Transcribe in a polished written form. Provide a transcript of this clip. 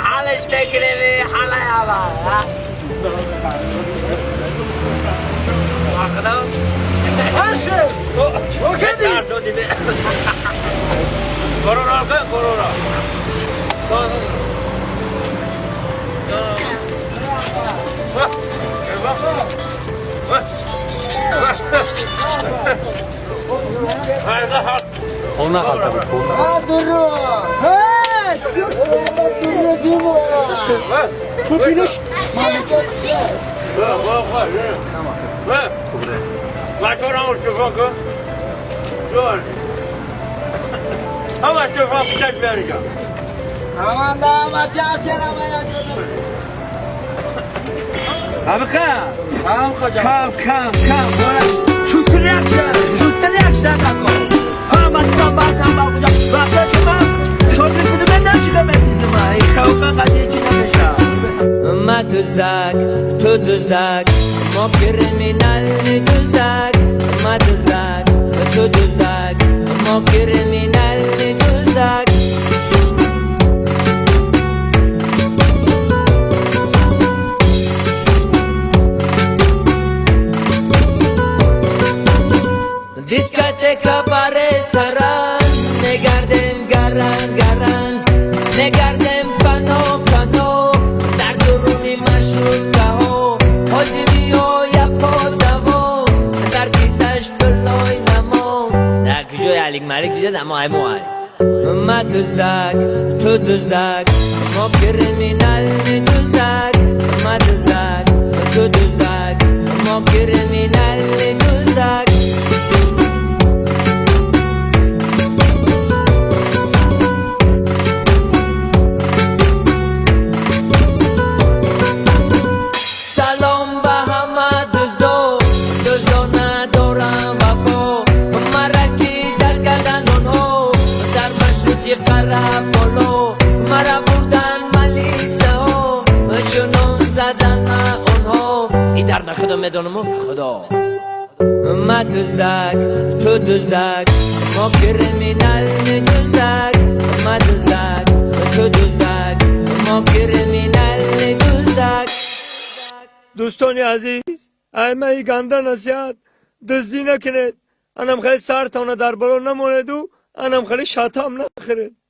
حالش بگیره حالا یا باشه در شدی به کرونا کن کرونا Ona kaldı bu konu. Aduru. Hey! Aduru diyor. Kupinuş. Laçoran uçufu Dur. Ama şofak çek vereceğim. Aman da ama çarçalamaya dönün. Abi Kam. Şuster tako. Ama tam bakacak. Bakacağım. Şoför bunu benden çıkamayız ama. Kavga kaçıyor çıkamayacağım. Ma düzdak, tu düzdak. Ma kriminal düzdak. Ma düzdak, tu düzdak. Ma kriminal düzdak. Diskoteka ba restoran. Negardem garan. Negardem kano. Dar duruni marshrutka ho. Hodimiyo ya podavo. Dar kisash beloy namo. Dar kijoy alik malik diyeceğiz ama ay muay. Ma düzdak, tu düzdak. Ma kriminal düzdak. Ma düzdak, tu düzdak. Ma kriminal düzdak. فرابولو مرا بردن ملیسه ها جنون زدن ما اونها ای در نخدا میدونمو خدا ما düzdak تو düzdak ما kriminal düzdak ما düzdak تو düzdak ما kriminal düzdak دوستان عزیز ائمه گنده نصیحت دزدی نکنید انم خیلی سرتانه در برو نماند و انم خیلی شتم نخورید